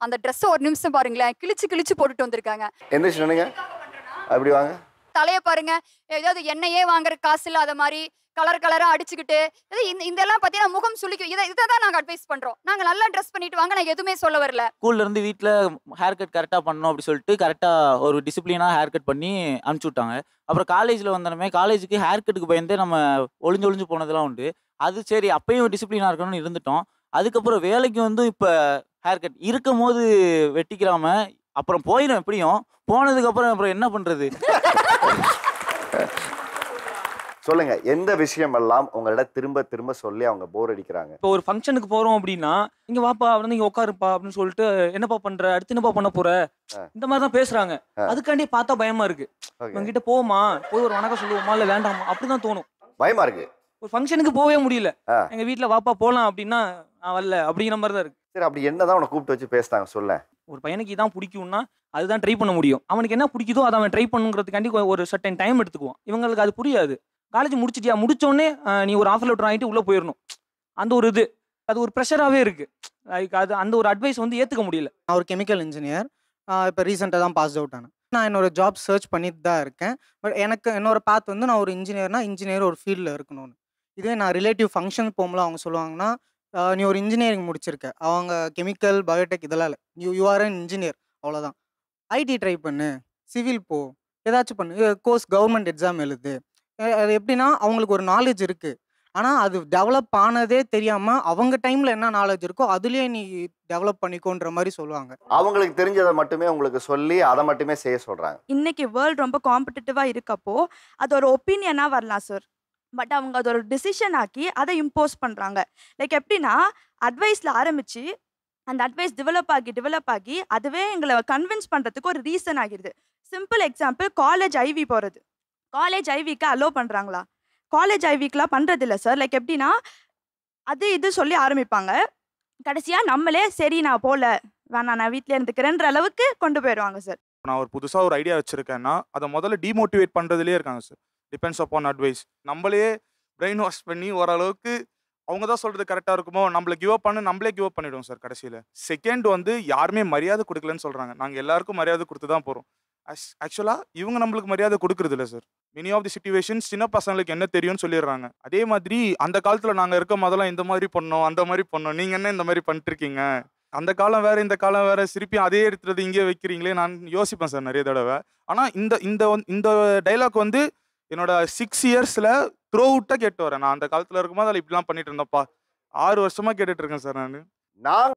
அந்த ட்ரெஸ் ஒரு நிமிஷம் பாருங்களேன், கிழிச்சு கிழிச்சு போட்டுட்டு வந்திருக்காங்க. எந்திரிச்சு நின்னுங்க. அப்படி வாங்க. தலைய பாருங்க, ஏதாவது எண்ணெயே வாங்குற காசு இல்லாத மாதிரி கலர் கலரா அடிச்சுக்கிட்டு, இதெல்லாம் பார்த்தீங்கன்னா முகம் சுளிக்கும். இதை தான் நாங்க அட்வைஸ் பண்றோம். நாங்க நல்லா ட்ரெஸ் பண்ணிட்டு வாங்க, நான் எதுவுமே சொல்ல வரல. ஸ்கூல்ல இருந்து வீட்டில் ஹேர் கட் கரெக்டாக பண்ணணும் அப்படி சொல்லிட்டு கரெக்டாக ஒரு டிசிப்ளினாக ஹேர் கட் பண்ணி அனுப்பிச்சி விட்டாங்க. அப்புறம் காலேஜில் வந்தோமே, காலேஜுக்கு ஹேர் கட்டுக்கு பயந்து நம்ம ஒளிஞ்சு ஒளிஞ்சு போனதெல்லாம் உண்டு. அது சரி, அப்பயும் டிசிப்ளினாக இருக்கணும்னு இருந்துட்டோம். அதுக்கப்புறம் வேலைக்கு வந்து இப்போ ஹேர் கட் இருக்கும் போது வெட்டிக்கிறாம அப்புறம் போயிடும். எப்படியும் போனதுக்கப்புறம் அப்புறம் என்ன பண்ணுறது? சொல்லுங்க, எந்த விஷயம் எல்லாம் உங்களிடம் திரும்ப திரும்ப சொல்லி அவங்க போர் அடிக்கிறாங்க? இப்போ ஒரு ஃபங்க்ஷனுக்கு போறோம் அப்படின்னா, இங்க வாப்பா வந்து இங்க உட்காருப்பா அப்படின்னு சொல்லிட்டு, என்னப்பா பண்ற, அடுத்து என்னப்பா பண்ண போற, இந்த மாதிரி தான் பேசுறாங்க. அதுக்காண்டி பார்த்தா பயமா இருக்கு. இவங்கிட்ட போமா, போய் ஒரு வணக்கம் சொல்லுவோமா இல்ல வேண்டாமா அப்படிதான் தோணும். பயமா இருக்கு. ஒரு ஃபங்க்ஷனுக்கு போகவே முடியல. எங்க வீட்டுல வாப்பா போலாம் அப்படின்னா நான் வரல அப்படிங்கிற மாதிரி தான் இருக்கு. சரி, அப்படி என்னதான் உன்னை கூப்பிட்டு வச்சு பேசுறாங்க சொல்ல? ஒரு பையனுக்கு இதான் பிடிக்கும்னா அதுதான் ட்ரை பண்ண முடியும். அவனுக்கு என்ன பிடிக்குதோ அதை அவன் ட்ரை பண்ணுங்கிறதுக்காண்டி ஒரு சர்டன் டைம் எடுத்துக்குவான். இவங்களுக்கு அது புரியாது. காலேஜ் முடிச்சிட்டியா, முடிச்சோடனே நீ ஒரு ஆஃபர் லெட்டர் வாங்கிட்டு உள்ள போயிடணும். அந்த ஒரு அது ஒரு ப்ரெஷராகவே இருக்கு. லைக் அது அந்த ஒரு அட்வைஸ் வந்து ஏற்றுக்க முடியல. நான் ஒரு கெமிக்கல் இன்ஜினியர். இப்போ ரீசெண்டாக தான் பாஸ் அவுட் ஆனேன். நான் என்னோட ஜாப் சர்ச் பண்ணிட்டு தான் இருக்கேன். பட் எனக்கு என்னோட பாத் வந்து நான் ஒரு இன்ஜினியர் ஒரு ஃபீல்டில் இருக்கணும்னு. இதே நான் ரிலேட்டிவ் ஃபங்க்ஷன் போகும்போது அவங்க சொல்லுவாங்கன்னா, நீ ஒரு இன்ஜினியரிங் முடிச்சிருக்க, அவங்க கெமிக்கல் பயோடெக் இதெல்லாம் இல்லை, யூ ஆர் அன் இன்ஜினியர், அவ்வளோதான். ஐடி ட்ரை பண்ணு, சிவில் போ, ஏதாச்சும் பண்ணு, கோர்ஸ் கவர்மெண்ட் எக்ஸாம் எழுது. அது எப்படின்னா அவங்களுக்கு ஒரு நாலேஜ் இருக்குது, ஆனால் அது டெவலப் ஆனதே தெரியாமல் அவங்க டைமில் என்ன நாலேஜ் இருக்கோ அதுலேயே நீ டெவலப் பண்ணிக்கோன்ற மாதிரி சொல்லுவாங்க. அவங்களுக்கு தெரிஞ்சதை மட்டுமே உங்களுக்கு சொல்லி அதை மட்டுமே செய்ய சொல்கிறாங்க. இன்னைக்கு வேர்ல்டு ரொம்ப காம்படிட்டிவாக இருக்கப்போ அது ஒரு ஒப்பீனியனாக வரலாம் சார். பட் அவங்க அது ஒரு டிசிஷன் ஆக்கி அதை இம்போஸ் பண்ணுறாங்க. லைக் எப்படின்னா அட்வைஸில் ஆரம்பித்து அந்த அட்வைஸ் டெவலப் ஆகி அதுவே எங்களை கன்வின்ஸ் பண்ணுறதுக்கு ஒரு ரீசன் ஆகிடுது. சிம்பிள் எக்ஸாம்பிள், காலேஜ் ஐவி போகிறது. காலேஜ் ஐவிக்கு அலோவ் பண்ணுறாங்களா? காலேஜ் ஐவிக்கெலாம் பண்ணுறதில்ல சார். லைக் எப்படின்னா இது சொல்லி ஆரம்பிப்பாங்க, கடைசியாக நம்மளே சரி நான் போகல வேணாம் நான் வீட்டில் இருந்துக்கிறேன்ற அளவுக்கு கொண்டு போயிடுவாங்க சார். நான் ஒரு புதுசாக ஒரு ஐடியா வச்சுருக்கேன்னா அதை முதல்ல டிமோட்டிவேட் பண்ணுறதுலேயே இருக்காங்க சார். Depends upon advice. நம்மளே பிரெயின் வாஷ் பண்ணி ஓரளவுக்கு அவங்க தான் சொல்கிறது கரெக்டாக இருக்குமோ நம்மளை கிவ் அப் நம்மளே கிவ் அப் பண்ணிவிடுவோம் சார் கடைசியில். செகண்ட் வந்து யாருமே மரியாதை கொடுக்கலன்னு சொல்கிறாங்க. நாங்கள் எல்லாருக்கும் மரியாதை கொடுத்து தான் போகிறோம். ஆக்சுவலாக இவங்க நம்மளுக்கு மரியாதை கொடுக்குறது இல்லை sir. Many of the situations சின்ன பசங்களுக்கு என்ன தெரியும்னு சொல்லிடுறாங்க. அதே மாதிரி அந்த காலத்தில் நாங்கள் இருக்க முதல்ல இந்த மாதிரி பண்ணோம் அந்த மாதிரி பண்ணோம், நீங்கள் என்ன இந்த மாதிரி பண்ணிட்டுருக்கீங்க, அந்த காலம் வேறு இந்த காலம் வேறு, திருப்பி அதே எடுத்துறது இங்கே வைக்கிறீங்களே நான் யோசிப்பேன் சார் நிறைய தடவை. ஆனால் இந்த டைலாக் வந்து என்னோட 6 இயர்ஸில் த்ரோ அவுட்டாக கேட்டு வரேன். நான் அந்த காலத்தில் இருக்கும்போது அதில் இப்படிலாம் பண்ணிட்டு இருந்தப்பா 6 வருஷமாக கேட்டுட்டு இருக்கேன் சார் நான்.